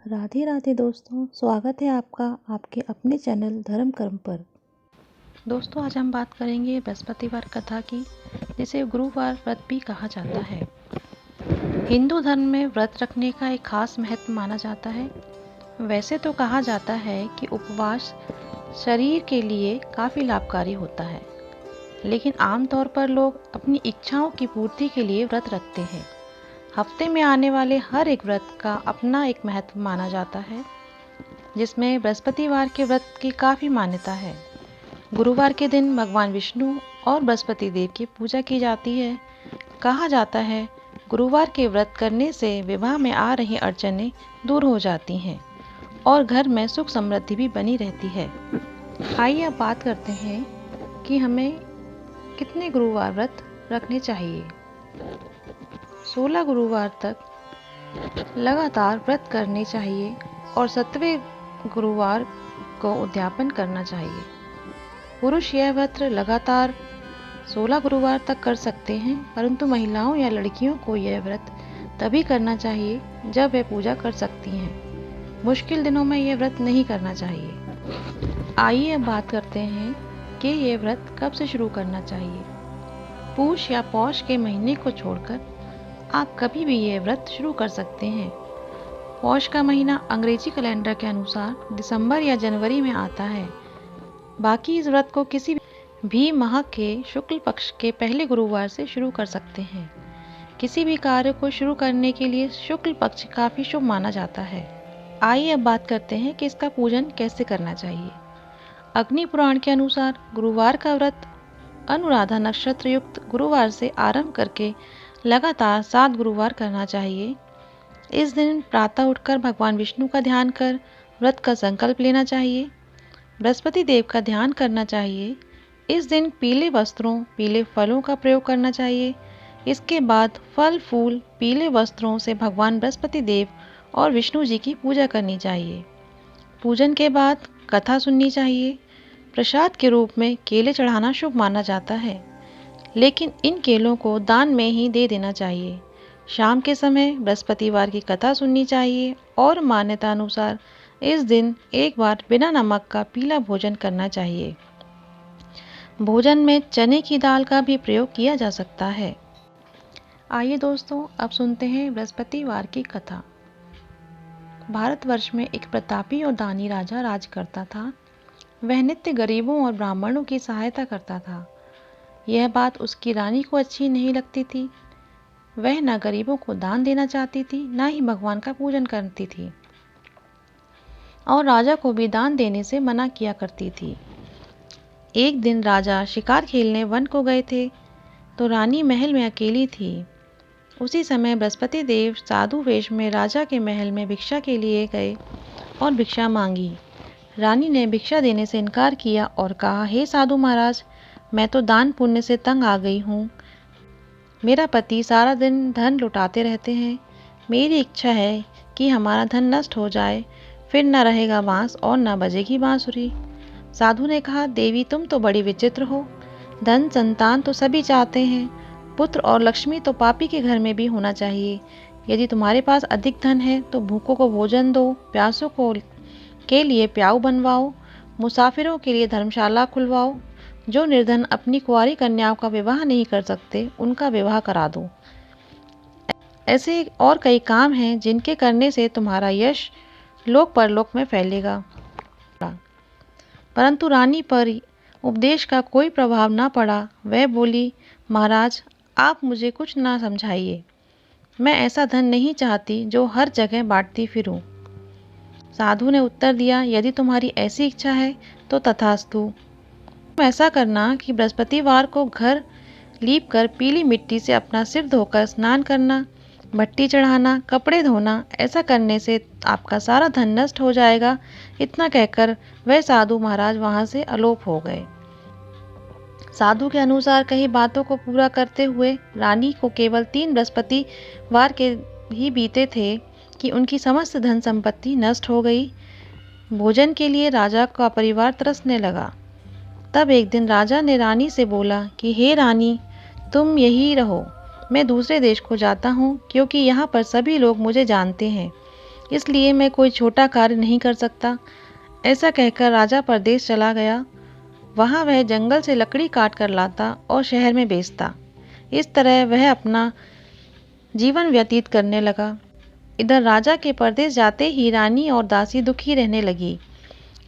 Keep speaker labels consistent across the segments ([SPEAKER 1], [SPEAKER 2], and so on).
[SPEAKER 1] राधे राधे दोस्तों, स्वागत है आपका आपके अपने चैनल धर्म कर्म पर। दोस्तों, आज हम बात करेंगे बृहस्पतिवार कथा की, जिसे गुरुवार व्रत भी कहा जाता है। हिंदू धर्म में व्रत रखने का एक खास महत्व माना जाता है। वैसे तो कहा जाता है कि उपवास शरीर के लिए काफ़ी लाभकारी होता है, लेकिन आमतौर पर लोग अपनी इच्छाओं की पूर्ति के लिए व्रत रखते हैं। हफ्ते में आने वाले हर एक व्रत का अपना एक महत्व माना जाता है, जिसमें बृहस्पतिवार के व्रत की काफ़ी मान्यता है। गुरुवार के दिन भगवान विष्णु और बृहस्पति देव की पूजा की जाती है। कहा जाता है गुरुवार के व्रत करने से विवाह में आ रही अड़चनें दूर हो जाती हैं और घर में सुख समृद्धि भी बनी रहती है। आइए अब बात करते हैं कि हमें कितने गुरुवार व्रत रखने चाहिए। 16 गुरुवार तक लगातार व्रत करने चाहिए और 7वें गुरुवार को उद्यापन करना चाहिए। पुरुष यह व्रत लगातार 16 गुरुवार तक कर सकते हैं, परंतु महिलाओं या लड़कियों को यह व्रत तभी करना चाहिए जब वे पूजा कर सकती हैं। मुश्किल दिनों में यह व्रत नहीं करना चाहिए। आइए अब बात करते हैं कि यह व्रत कब से शुरू करना चाहिए। पूष या पौष के महीने को छोड़कर आप कभी भी यह व्रत शुरू कर सकते हैं। पौष का महीना अंग्रेजी कैलेंडर के अनुसार दिसंबर या जनवरी में आता है। बाकी इस व्रत को किसी भी माह के शुक्ल पक्ष के पहले गुरुवार से शुरू कर सकते हैं। किसी भी कार्य को शुरू करने के लिए शुक्ल पक्ष काफ़ी शुभ माना जाता है। आइए अब बात करते हैं कि इसका पूजन कैसे करना चाहिए। अग्नि पुराण के अनुसार गुरुवार का व्रत अनुराधा नक्षत्र युक्त गुरुवार से आरंभ करके लगातार 7 गुरुवार करना चाहिए। इस दिन प्रातः उठकर भगवान विष्णु का ध्यान कर व्रत का संकल्प लेना चाहिए। बृहस्पति देव का ध्यान करना चाहिए। इस दिन पीले वस्त्रों, पीले फलों का प्रयोग करना चाहिए। इसके बाद फल फूल पीले वस्त्रों से भगवान बृहस्पति देव और विष्णु जी की पूजा करनी चाहिए। पूजन के बाद कथा सुननी चाहिए। प्रसाद के रूप में केले चढ़ाना शुभ माना जाता है, लेकिन इन केलों को दान में ही दे देना चाहिए। शाम के समय बृहस्पतिवार की कथा सुननी चाहिए और मान्यता अनुसार इस दिन एक बार बिना नमक का पीला भोजन करना चाहिए। भोजन में चने की दाल का भी प्रयोग किया जा सकता है। आइए दोस्तों, अब सुनते हैं बृहस्पतिवार की कथा। भारतवर्ष में एक प्रतापी और दानी राजा राज करता था। वह नित्य गरीबों और ब्राह्मणों की सहायता करता था। यह बात उसकी रानी को अच्छी नहीं लगती थी। वह न गरीबों को दान देना चाहती थी, न ही भगवान का पूजन करती थी, और राजा को भी दान देने से मना किया करती थी। एक दिन राजा शिकार खेलने वन को गए थे, तो रानी महल में अकेली थी। उसी समय बृहस्पति देव साधु वेश में राजा के महल में भिक्षा के लिए गए और भिक्षा मांगी। रानी ने भिक्षा देने से इनकार किया और कहा, हे साधु महाराज, मैं तो दान पुण्य से तंग आ गई हूँ। मेरा पति सारा दिन धन लुटाते रहते हैं। मेरी इच्छा है कि हमारा धन नष्ट हो जाए, फिर न रहेगा बांस और न बजेगी बांसुरी। साधु ने कहा, देवी तुम तो बड़ी विचित्र हो। धन संतान तो सभी चाहते हैं, पुत्र और लक्ष्मी तो पापी के घर में भी होना चाहिए। यदि तुम्हारे पास अधिक धन है तो भूखों को भोजन दो, प्यासों को के लिए प्याऊ बनवाओ, मुसाफिरों के लिए धर्मशाला खुलवाओ। जो निर्धन अपनी कुंवारी कन्याओं का विवाह नहीं कर सकते, उनका विवाह करा दो। ऐसे और कई काम हैं जिनके करने से तुम्हारा यश लोक परलोक में फैलेगा। परंतु रानी पर उपदेश का कोई प्रभाव न पड़ा। वह बोली, महाराज आप मुझे कुछ ना समझाइए। मैं ऐसा धन नहीं चाहती जो हर जगह बांटती फिरूं। साधु ने उत्तर दिया, यदि तुम्हारी ऐसी इच्छा है तो तथास्तु। तुम ऐसा करना कि बृहस्पतिवार को घर लीप कर पीली मिट्टी से अपना सिर धोकर स्नान करना, भट्टी चढ़ाना, कपड़े धोना। ऐसा करने से आपका सारा धन नष्ट हो जाएगा। इतना कहकर वह साधु महाराज वहां से अलोप हो गए। साधु के अनुसार कही बातों को पूरा करते हुए रानी को केवल 3 बृहस्पतिवार के ही बीते थे कि उनकी समस्त धन संपत्ति नष्ट हो गई। भोजन के लिए राजा का परिवार तरसने लगा। तब एक दिन राजा ने रानी से बोला कि हे रानी, तुम यहीं रहो, मैं दूसरे देश को जाता हूँ, क्योंकि यहाँ पर सभी लोग मुझे जानते हैं। इसलिए मैं कोई छोटा कार्य नहीं कर सकता। ऐसा कहकर राजा परदेश चला गया। वहाँ वह जंगल से लकड़ी काट कर लाता और शहर में बेचता। इस तरह वह अपना जीवन व्यतीत करने लगा। इधर राजा के परदेश जाते ही रानी और दासी दुखी रहने लगी।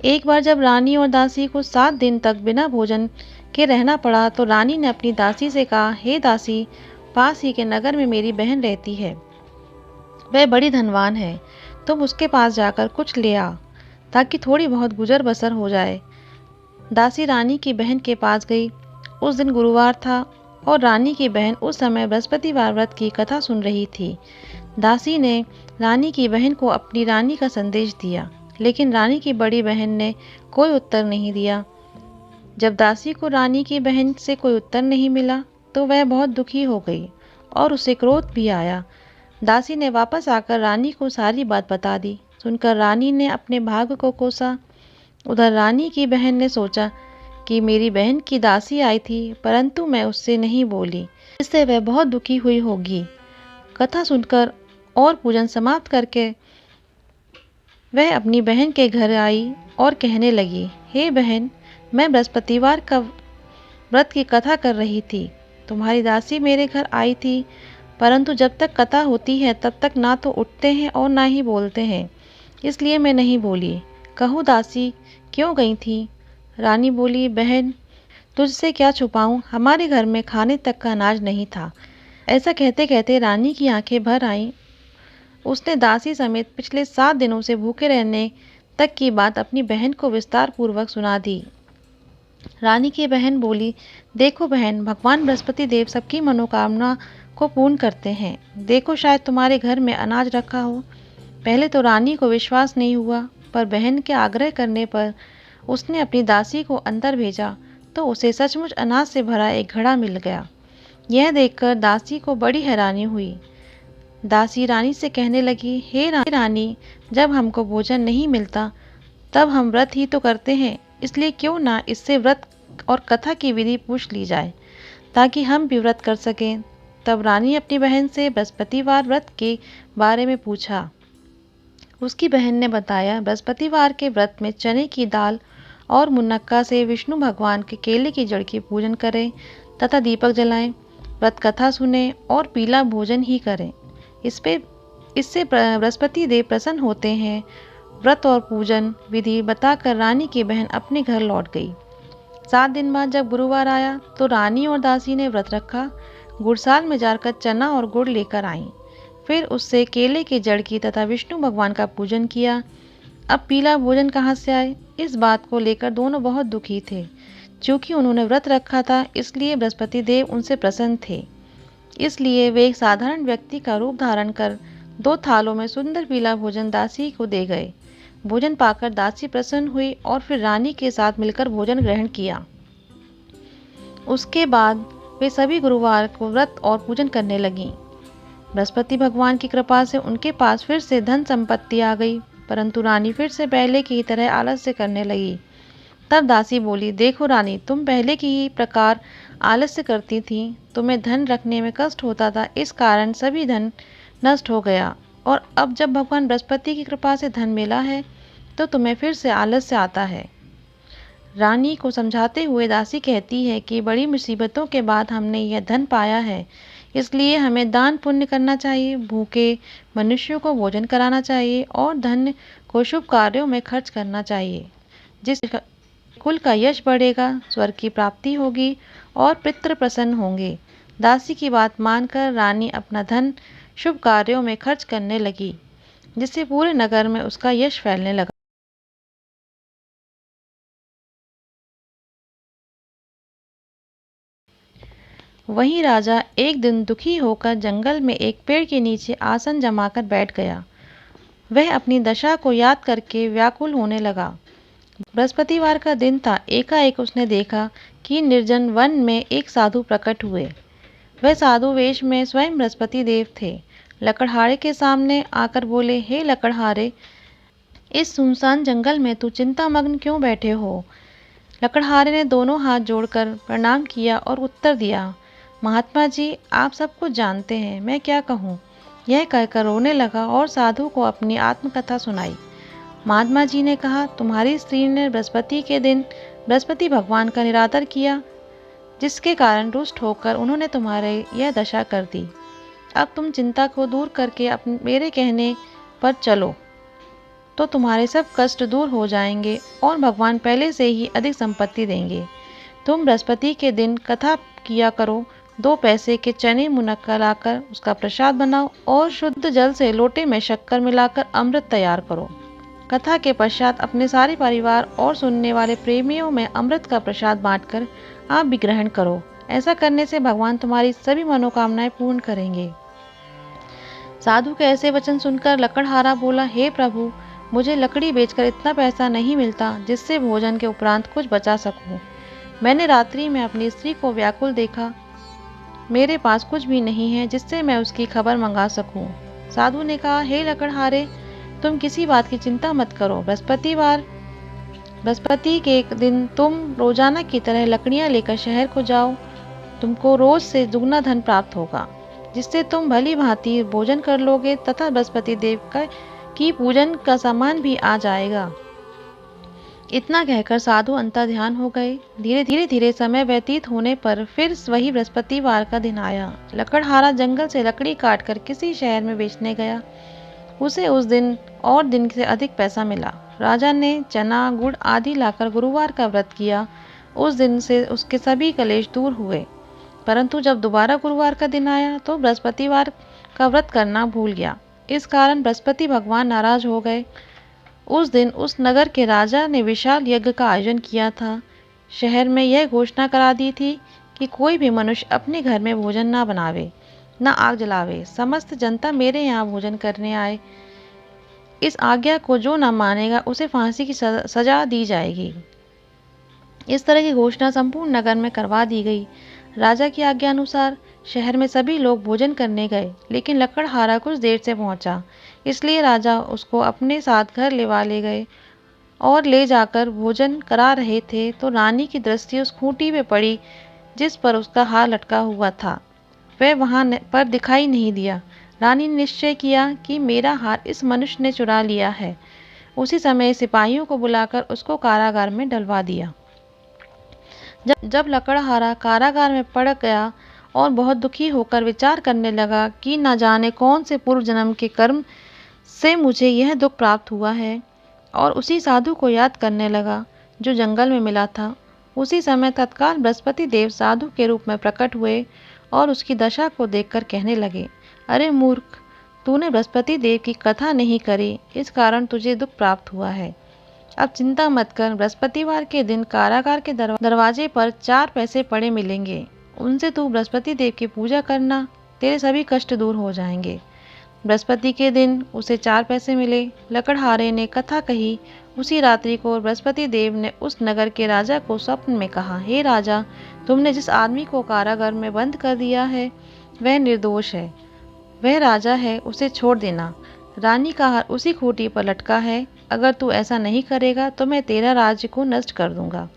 [SPEAKER 1] एक बार जब रानी और दासी को 7 दिन तक बिना भोजन के रहना पड़ा तो रानी ने अपनी दासी से कहा, हे दासी, पास ही के नगर में मेरी बहन रहती है। वह बड़ी धनवान है। तुम उसके पास जाकर कुछ ले आ ताकि थोड़ी बहुत गुजर बसर हो जाए। दासी रानी की बहन के पास गई। उस दिन गुरुवार था और रानी की बहन उस समय बृहस्पतिवार व्रत की कथा सुन रही थी। दासी ने रानी की बहन को अपनी रानी का संदेश दिया, लेकिन रानी की बड़ी बहन ने कोई उत्तर नहीं दिया। जब दासी को रानी की बहन से कोई उत्तर नहीं मिला तो वह बहुत दुखी हो गई और उसे क्रोध भी आया। दासी ने वापस आकर रानी को सारी बात बता दी। सुनकर रानी ने अपने भाग्य को कोसा। उधर रानी की बहन ने सोचा कि मेरी बहन की दासी आई थी, परंतु मैं उससे नहीं बोली, इससे वह बहुत दुखी हुई होगी। कथा सुनकर और पूजन समाप्त करके वह अपनी बहन के घर आई और कहने लगी, हे बहन, मैं बृहस्पतिवार का व्रत की कथा कर रही थी। तुम्हारी दासी मेरे घर आई थी, परंतु जब तक कथा होती है तब तक ना तो उठते हैं और ना ही बोलते हैं, इसलिए मैं नहीं बोली। कहूँ दासी, क्यों गई थी? रानी बोली, बहन, तुझसे क्या छुपाऊं, हमारे घर में खाने तक का अनाज नहीं था। ऐसा कहते कहते रानी की आंखें भर आईं। उसने दासी समेत पिछले 7 दिनों से भूखे रहने तक की बात अपनी बहन को विस्तार पूर्वक सुना दी। रानी की बहन बोली, देखो बहन, भगवान बृहस्पति देव सबकी मनोकामना को पूर्ण करते हैं। देखो, शायद तुम्हारे घर में अनाज रखा हो। पहले तो रानी को विश्वास नहीं हुआ, पर बहन के आग्रह करने पर उसने अपनी दासी को अंदर भेजा तो उसे सचमुच अनाज से भरा एक घड़ा मिल गया। यह देखकर दासी को बड़ी हैरानी हुई। दासी रानी से कहने लगी, हे रानी, जब हमको भोजन नहीं मिलता तब हम व्रत ही तो करते हैं, इसलिए क्यों ना इससे व्रत और कथा की विधि पूछ ली जाए ताकि हम भी व्रत कर सकें। तब रानी अपनी बहन से बृहस्पतिवार व्रत के बारे में पूछा। उसकी बहन ने बताया, बृहस्पतिवार के व्रत में चने की दाल और मुनक्का से विष्णु भगवान के केले की जड़ की पूजन करें तथा दीपक जलाएं, व्रत कथा सुने और पीला भोजन ही करें। इससे बृहस्पति देव प्रसन्न होते हैं। व्रत और पूजन विधि बताकर रानी की बहन अपने घर लौट गई। 7 दिन बाद जब गुरुवार आया तो रानी और दासी ने व्रत रखा। गुड़साल में जाकर चना और गुड़ लेकर आईं। फिर उससे केले की जड़ की तथा विष्णु भगवान का पूजन किया। अब पीला भोजन कहाँ से आए, इस बात को लेकर दोनों बहुत दुखी थे। चूँकि उन्होंने व्रत रखा था, इसलिए बृहस्पति देव उनसे प्रसन्न थे। इसलिए वे एक साधारण व्यक्ति का रूप धारण कर 2 थालों में सुंदर पीला भोजन दासी को दे गए। भोजन पाकर दासी प्रसन्न हुई और फिर रानी के साथ मिलकर भोजन ग्रहण किया। उसके बाद वे सभी गुरुवार को व्रत और पूजन करने लगीं। बृहस्पति भगवान की कृपा से उनके पास फिर से धन संपत्ति आ गई, परंतु रानी फिर से पहले की तरह आलस्य करने लगी। तब दासी बोली, देखो रानी, तुम पहले की ही प्रकार आलस्य करती थी, तुम्हें धन रखने में कष्ट होता था, इस कारण सभी धन नष्ट हो गया, और अब जब भगवान बृहस्पति की कृपा से धन मिला है तो तुम्हें फिर से आलस्य आता है। रानी को समझाते हुए दासी कहती है कि बड़ी मुसीबतों के बाद हमने यह धन पाया है, इसलिए हमें दान पुण्य करना चाहिए, भूखे मनुष्यों को भोजन कराना चाहिए और धन को शुभ कार्यों में खर्च करना चाहिए। जिस कुल का यश बढ़ेगा, स्वर्ग की प्राप्ति होगी और पितृ प्रसन्न होंगे। दासी की बात मानकर रानी अपना धन शुभ कार्यों में खर्च करने लगी, जिससे पूरे नगर में उसका यश फैलने लगा। वहीं राजा एक दिन दुखी होकर जंगल में एक पेड़ के नीचे आसन जमाकर बैठ गया। वह अपनी दशा को याद करके व्याकुल होने लगा। बृहस्पतिवार का दिन था। एकाएक उसने देखा कि निर्जन वन में एक साधु प्रकट हुए। वह साधु वेश में स्वयं बृहस्पति देव थे। लकड़हारे के सामने आकर बोले, हे लकड़हारे, इस सुनसान जंगल में तू चिंतामग्न क्यों बैठे हो? लकड़हारे ने दोनों हाथ जोड़कर प्रणाम किया और उत्तर दिया, महात्मा जी, आप सब कुछ जानते हैं, मैं क्या कहूँ। यह कहकर रोने लगा और साधु को अपनी आत्मकथा सुनाई। महात्मा जी ने कहा, तुम्हारी स्त्री ने बृहस्पति के दिन बृहस्पति भगवान का निरादर किया, जिसके कारण रुष्ट होकर उन्होंने तुम्हारे यह दशा कर दी। अब तुम चिंता को दूर करके मेरे कहने पर चलो तो तुम्हारे सब कष्ट दूर हो जाएंगे और भगवान पहले से ही अधिक संपत्ति देंगे। तुम बृहस्पति के दिन कथा किया करो, 2 पैसे के चने मुनक्का लाकर उसका प्रसाद बनाओ और शुद्ध जल से लोटे में शक्कर मिलाकर अमृत तैयार करो। कथा के पश्चात अपने सारे परिवार और सुनने वाले प्रेमियों में अमृत का प्रसाद बांटकर आप भी ग्रहण करो। ऐसा करने से भगवान तुम्हारी सभी मनोकामनाएं पूर्ण करेंगे। साधु के ऐसे वचन सुनकर लकड़हारा बोला, हे प्रभु, मुझे लकड़ी बेचकर इतना पैसा नहीं मिलता जिससे भोजन के उपरांत कुछ बचा सकूं। मैंने रात्रि में अपनी स्त्री को व्याकुल देखा। मेरे पास कुछ भी नहीं है जिससे मैं उसकी खबर मंगा सकूं। साधु ने कहा, हे लकड़हारे, तुम किसी बात की चिंता मत करो। बृहस्पति के दिन तुम रोजाना की तरह लकड़ियां लेकर शहर को जाओ। तुमको रोज से दुगना धन प्राप्त होगा, जिससे तुम भली भांति भोजन कर लोगे तथा बृहस्पति देव की पूजन का सामान भी आ जाएगा। इतना कहकर साधु अंतर्ध्यान हो गए। धीरे धीरे समय व्यतीत होने पर फिर वही बृहस्पतिवार का दिन आया। लकड़हारा जंगल से लकड़ी काटकर किसी शहर में बेचने गया। उसे उस दिन और दिन से अधिक पैसा मिला। राजा ने चना गुड़ आदि लाकर गुरुवार का व्रत किया। उस दिन से उसके सभी कलेश दूर हुए। परंतु जब दोबारा गुरुवार का दिन आया तो बृहस्पतिवार का व्रत करना भूल गया। इस कारण बृहस्पति भगवान नाराज हो गए। उस दिन उस नगर के राजा ने विशाल यज्ञ का आयोजन किया था। शहर में यह घोषणा करा दी थी कि कोई भी मनुष्य अपने घर में भोजन ना बनावे, न आग जलावे। समस्त जनता मेरे यहाँ भोजन करने आए। इस आज्ञा को जो न मानेगा उसे फांसी की सजा दी जाएगी। इस तरह की घोषणा संपूर्ण नगर में करवा दी गई। राजा की आज्ञा अनुसार शहर में सभी लोग भोजन करने गए, लेकिन लकड़हारा कुछ देर से पहुंचा। इसलिए राजा उसको अपने साथ घर ले गए और ले जाकर भोजन करा रहे थे तो रानी की दृष्टि उस खूंटी पे पड़ी जिस पर उसका हार लटका हुआ था। वह वहां पर दिखाई नहीं दिया। रानी ने निश्चय किया कि मेरा हार इस मनुष्य ने चुरा लिया है। उसी समय सिपाहियों को बुलाकर उसको कारागार में डलवा दिया। जब लकड़हारा कारागार में पड़ गया और बहुत दुखी होकर विचार करने लगा कि न जाने कौन से पूर्व जन्म के कर्म से मुझे यह दुख प्राप्त हुआ है, और उसी साधु को याद करने लगा जो जंगल में मिला था। उसी समय तत्काल बृहस्पति देव साधु के रूप में प्रकट हुए और उसकी दशा को देखकर कहने लगे, अरे मूर्ख, तूने बृहस्पति देव की कथा नहीं करी, इस कारण तुझे दुख प्राप्त हुआ है। अब चिंता मत कर, बृहस्पतिवार के दिन कारागार के दरवाजे पर 4 पैसे पड़े मिलेंगे। उनसे तू बृहस्पति देव की पूजा करना, तेरे सभी कष्ट दूर हो जाएंगे। बृहस्पति के दिन उसे 4 पैसे मिले। लकड़हारे ने कथा कही। उसी रात्रि को बृहस्पति देव ने उस नगर के राजा को स्वप्न में कहा, हे राजा, तुमने जिस आदमी को कारागार में बंद कर दिया है वह निर्दोष है। वह राजा है, उसे छोड़ देना। रानी का हार उसी खूंटी पर लटका है। अगर तू ऐसा नहीं करेगा तो मैं तेरा राज्य को नष्ट कर दूंगा।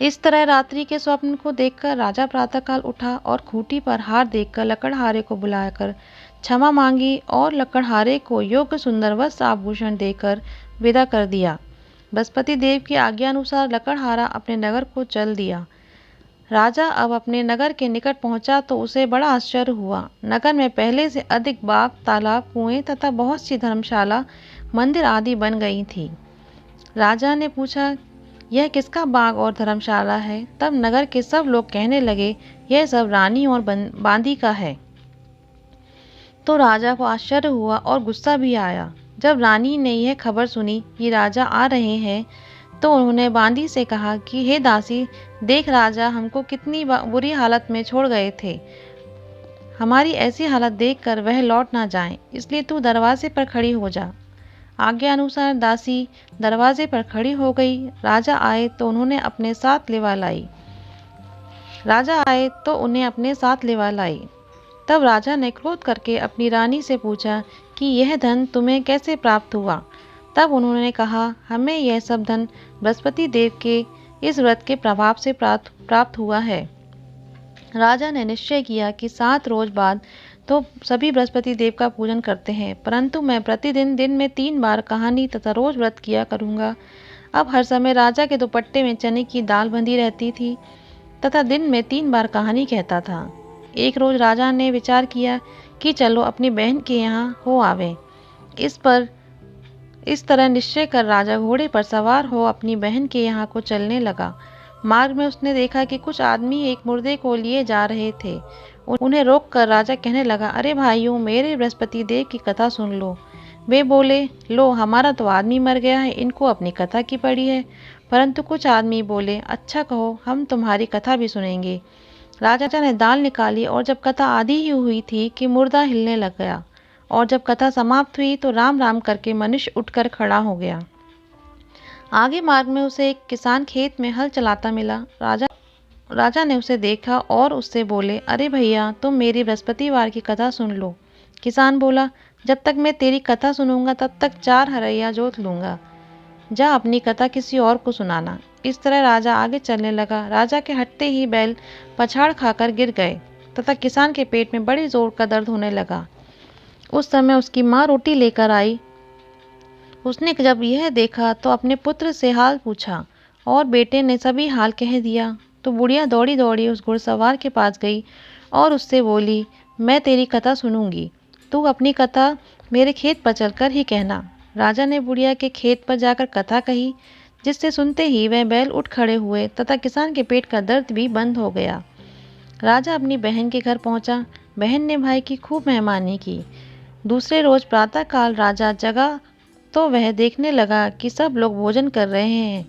[SPEAKER 1] इस तरह रात्रि के स्वप्न को देखकर राजा प्रातःकाल उठा और खूंटी पर हार देखकर लकड़हारे को बुलाकर क्षमा मांगी और लकड़हारे को योग्य सुंदर वस्त्र आभूषण देकर विदा कर दिया। बृहस्पति देव की आज्ञा अनुसार लकड़हारा अपने नगर को चल दिया। राजा अब अपने नगर के निकट पहुंचा तो उसे बड़ा आश्चर्य हुआ। नगर में पहले से अधिक बाग, तालाब, कुएं तथा बहुत सी धर्मशाला, मंदिर आदि बन गई थी। राजा ने पूछा, यह किसका बाग और धर्मशाला है? तब नगर के सब लोग कहने लगे, यह सब रानी और बांदी का है। तो राजा को आश्चर्य हुआ और गुस्सा भी आया। जब रानी ने यह खबर सुनी कि राजा आ रहे हैं तो उन्होंने बांदी से कहा कि हे दासी, देख राजा हमको कितनी बुरी हालत में छोड़ गए थे। हमारी ऐसी हालत देखकर वह लौट ना जाएं, इसलिए तू दरवाजे पर खड़ी हो जा। आज्ञा अनुसार दासी दरवाजे पर खड़ी हो गई। राजा आए तो उन्हें अपने साथ लेवा लाई। तब राजा ने क्रोध करके अपनी रानी से पूछा कि यह धन तुम्हें कैसे प्राप्त हुआ? तब उन्होंने कहा, हमें यह सब धन बृहस्पति देव के इस व्रत के प्रभाव से प्राप्त हुआ है। राजा ने निश्चय किया कि 7 रोज बाद तो सभी बृहस्पति देव का पूजन करते हैं, परंतु मैं प्रतिदिन दिन में 3 बार कहानी तथा रोज व्रत किया करूँगा। अब हर समय राजा के दुपट्टे में चने की दाल बंधी रहती थी तथा दिन में 3 बार कहानी कहता था। एक रोज राजा ने विचार किया कि चलो अपनी बहन के यहाँ हो आवे। इस तरह निश्चय कर राजा घोड़े पर सवार हो अपनी बहन के यहाँ को चलने लगा। मार्ग में उसने देखा कि कुछ आदमी एक मुर्दे को लिए जा रहे थे। उन्हें रोककर राजा कहने लगा, अरे भाइयों, मेरे बृहस्पति देव की कथा सुन लो। वे बोले, लो हमारा तो आदमी मर गया है, इनको अपनी कथा की पड़ी है। परंतु कुछ आदमी बोले, अच्छा कहो, हम तुम्हारी कथा भी सुनेंगे। राजा ने दाल निकाली और जब कथा आधी ही हुई थी कि मुर्दा हिलने लग गया, और जब कथा समाप्त हुई तो राम राम करके मनुष्य उठकर खड़ा हो गया। आगे मार्ग में उसे एक किसान खेत में हल चलाता मिला। राजा ने उसे देखा और उससे बोले, अरे भैया, तुम मेरी बृहस्पतिवार की कथा सुन लो। किसान बोला, जब तक मैं तेरी कथा सुनूंगा तब तक 4 हरैया जोत लूंगा। जा अपनी कथा किसी और को सुनाना। इस तरह राजा आगे चलने लगा। राजा के हटते ही बैल पछाड़ खाकर गिर गए तथा किसान के पेट में बड़ी जोर का दर्द होने लगा। उस समय उसकी माँ रोटी लेकर आई। उसने जब यह देखा तो अपने पुत्र से हाल पूछा और बेटे ने सभी हाल कह दिया। तो बुढ़िया दौड़ी दौड़ी उस घुड़सवार के पास गई और उससे बोली, मैं तेरी कथा सुनूंगी, तू अपनी कथा मेरे खेत पर चलकर ही कहना। राजा ने बुढ़िया के खेत पर जाकर कथा कही, जिससे सुनते ही वह बैल उठ खड़े हुए तथा किसान के पेट का दर्द भी बंद हो गया। राजा अपनी बहन के घर पहुंचा। बहन ने भाई की खूब मेहमानी की। दूसरे रोज प्रातःकाल राजा जगा तो वह देखने लगा कि सब लोग भोजन कर रहे हैं।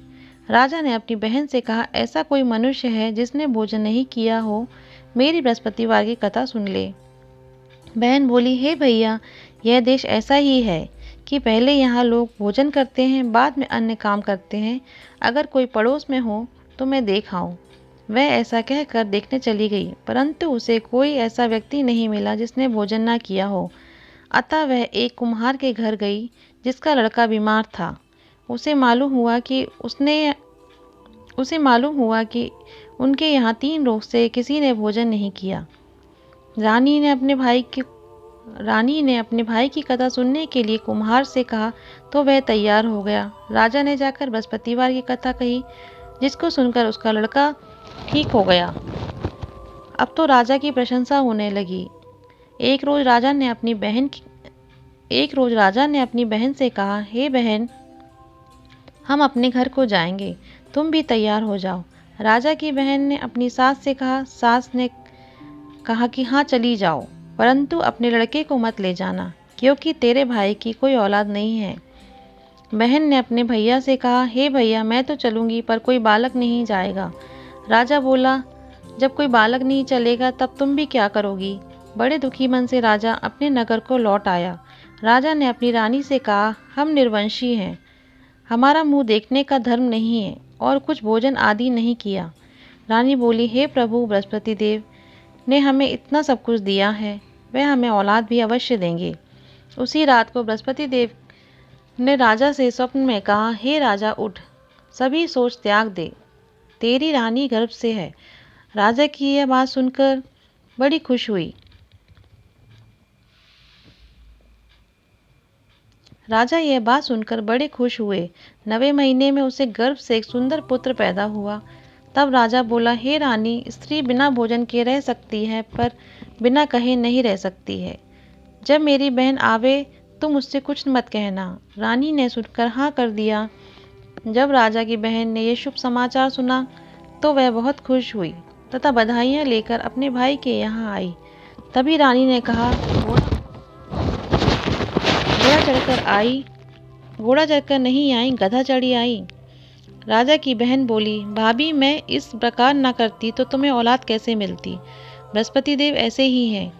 [SPEAKER 1] राजा ने अपनी बहन से कहा, ऐसा कोई मनुष्य है जिसने भोजन नहीं किया हो, मेरी बृहस्पतिवार की कथा सुन ले। बहन बोली, हे भैया, यह देश ऐसा ही है कि पहले यहाँ लोग भोजन करते हैं, बाद में अन्य काम करते हैं। अगर कोई पड़ोस में हो तो मैं देख आऊँ। वह ऐसा कहकर देखने चली गई, परंतु उसे कोई ऐसा व्यक्ति नहीं मिला जिसने भोजन न किया हो। अतः वह एक कुम्हार के घर गई जिसका लड़का बीमार था। उसे मालूम हुआ कि उनके यहाँ 3 रोज से किसी ने भोजन नहीं किया। रानी ने अपने भाई की कथा सुनने के लिए कुम्हार से कहा तो वह तैयार हो गया। राजा ने जाकर बृहस्पतिवार की कथा कही, जिसको सुनकर उसका लड़का ठीक हो गया। अब तो राजा की प्रशंसा होने लगी। एक रोज राजा ने अपनी बहन से कहा, हे बहन, हम अपने घर को जाएंगे, तुम भी तैयार हो जाओ। राजा की बहन ने अपनी सास से कहा। सास ने कहा कि हाँ, चली जाओ, परंतु अपने लड़के को मत ले जाना, क्योंकि तेरे भाई की कोई औलाद नहीं है। बहन ने अपने भैया से कहा, हे भैया, मैं तो चलूंगी, पर कोई बालक नहीं जाएगा। राजा बोला, जब कोई बालक नहीं चलेगा तब तुम भी क्या करोगी। बड़े दुखी मन से राजा अपने नगर को लौट आया। राजा ने अपनी रानी से कहा, हम निर्वंशी हैं, हमारा मुंह देखने का धर्म नहीं है और कुछ भोजन आदि नहीं किया। रानी बोली, हे प्रभु, बृहस्पति देव ने हमें इतना सब कुछ दिया है, वह हमें औलाद भी अवश्य देंगे। उसी रात को बृहस्पति देव ने राजा से स्वप्न में कहा, हे राजा, उठ, सभी सोच त्याग दे, तेरी रानी गर्भ से है। राजा की यह बात सुनकर बड़ी खुश हुई। राजा यह बात सुनकर बड़े खुश हुए। 9वें महीने में उसे गर्भ से एक सुंदर पुत्र पैदा हुआ। तब राजा बोला, हे रानी, स्त्री बिना भोजन के रह सकती है, पर बिना कहे नहीं रह सकती है। जब मेरी बहन आवे तुम उससे कुछ मत कहना। रानी ने सुनकर हाँ कर दिया। जब राजा की बहन ने यह शुभ समाचार सुना तो वह बहुत खुश हुई तथा बधाइयाँ लेकर अपने भाई के यहाँ आई। तभी रानी ने कहा, घोड़ा चढ़कर नहीं आई, गधा चढ़ी आई। राजा की बहन बोली, भाभी, मैं इस प्रकार ना करती तो तुम्हें औलाद कैसे मिलती। बृहस्पति देव ऐसे ही हैं,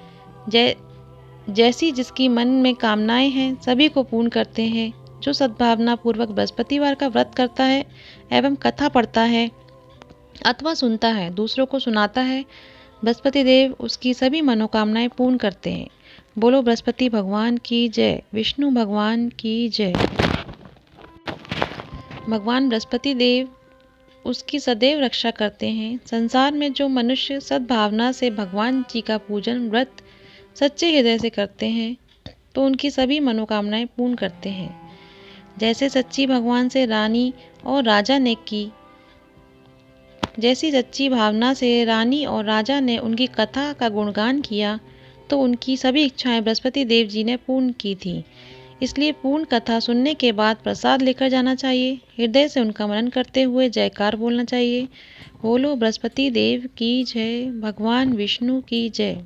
[SPEAKER 1] जैसी जिसकी मन में कामनाएं हैं सभी को पूर्ण करते हैं। जो सद्भावना पूर्वक बृहस्पतिवार का व्रत करता है एवं कथा पढ़ता है अथवा सुनता है, दूसरों को सुनाता है, बृहस्पति देव उसकी सभी मनोकामनाएं पूर्ण करते हैं। बोलो बृहस्पति भगवान की जय, विष्णु भगवान की जय। भगवान बृहस्पति देव उसकी सदैव रक्षा करते हैं। संसार में जो मनुष्य सद्भावना से भगवान जी का पूजन, व्रत, सच्चे हृदय से करते हैं तो उनकी सभी मनोकामनाएं पूर्ण करते हैं। जैसे सच्ची भगवान से रानी और राजा ने की जैसी सच्ची भावना से रानी और राजा ने उनकी कथा का गुणगान किया तो उनकी सभी इच्छाएं बृहस्पति देव जी ने पूर्ण की थी। इसलिए पूर्ण कथा सुनने के बाद प्रसाद लेकर जाना चाहिए। हृदय से उनका मनन करते हुए जयकार बोलना चाहिए। बोलो बृहस्पति देव की जय, भगवान विष्णु की जय।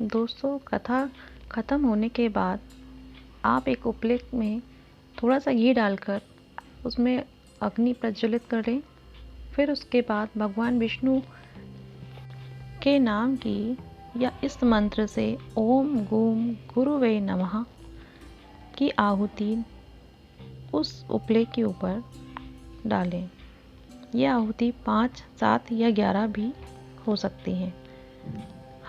[SPEAKER 1] दोस्तों, कथा खत्म होने के बाद आप एक उपले में थोड़ा सा घी डालकर उसमें अग्नि प्रज्वलित करें। फिर उसके बाद भगवान विष्णु के नाम की या इस मंत्र से ओम गूम गुरुवे नमः की आहुति उस उपले के ऊपर डालें। यह आहुति 5, 7 या 11 भी हो सकती है।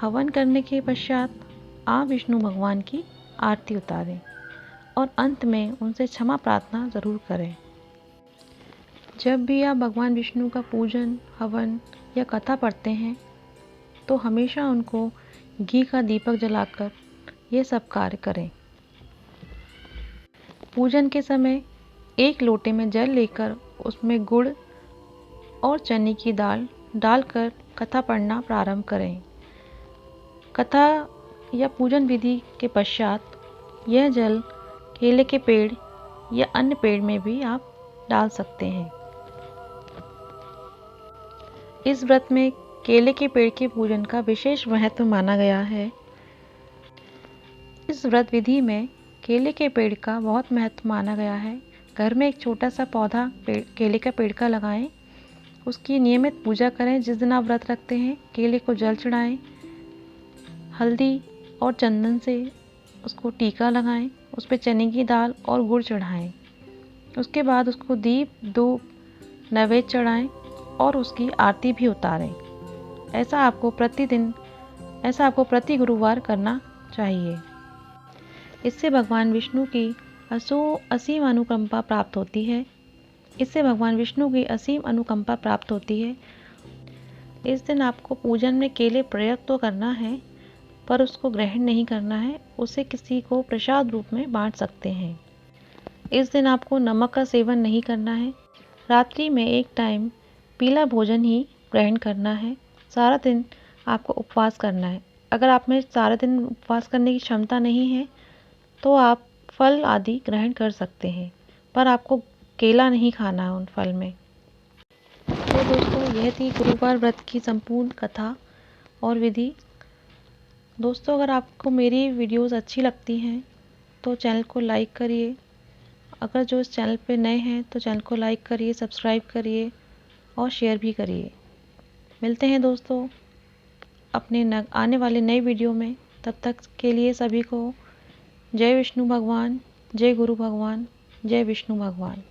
[SPEAKER 1] हवन करने के पश्चात आप विष्णु भगवान की आरती उतारें और अंत में उनसे क्षमा प्रार्थना ज़रूर करें। जब भी आप भगवान विष्णु का पूजन, हवन या कथा पढ़ते हैं तो हमेशा उनको घी का दीपक जलाकर ये सब कार्य करें। पूजन के समय एक लोटे में जल लेकर उसमें गुड़ और चने की दाल डालकर कथा पढ़ना प्रारंभ करें। कथा या पूजन विधि के पश्चात यह जल केले के पेड़ या अन्य पेड़ में भी आप डाल सकते हैं। इस व्रत में केले के पेड़ के पूजन का विशेष महत्व माना गया है। इस व्रत विधि में केले के पेड़ का बहुत महत्व माना गया है। घर में एक छोटा सा पौधा केले का पेड़ का लगाएं। उसकी नियमित पूजा करें। जिस दिन आप व्रत रखते हैं केले को जल चढ़ाएं, हल्दी और चंदन से उसको टीका लगाएं, उस पर चने की दाल और गुड़ चढ़ाएं। उसके बाद उसको दीप, धूप, नैवेद्य चढ़ाएं और उसकी आरती भी उतारें। ऐसा आपको प्रति गुरुवार करना चाहिए। इससे भगवान विष्णु की असीम अनुकंपा प्राप्त होती है। इस दिन आपको पूजन में केले प्रयोग तो करना है पर उसको ग्रहण नहीं करना है। उसे किसी को प्रसाद रूप में बांट सकते हैं। इस दिन आपको नमक का सेवन नहीं करना है। रात्रि में एक टाइम पीला भोजन ही ग्रहण करना है। सारा दिन आपको उपवास करना है। अगर आप में सारा दिन उपवास करने की क्षमता नहीं है तो आप फल आदि ग्रहण कर सकते हैं, पर आपको केला नहीं खाना है उन फल में। तो दोस्तों, यह थी गुरुवार व्रत की संपूर्ण कथा और विधि। दोस्तों, अगर आपको मेरी वीडियोस अच्छी लगती हैं तो चैनल को लाइक करिए। अगर जो इस चैनल पे नए हैं तो चैनल को लाइक करिए, सब्सक्राइब करिए और शेयर भी करिए। मिलते हैं दोस्तों अपने आने वाले नए वीडियो में। तब तक के लिए सभी को जय विष्णु भगवान, जय गुरु भगवान, जय विष्णु भगवान।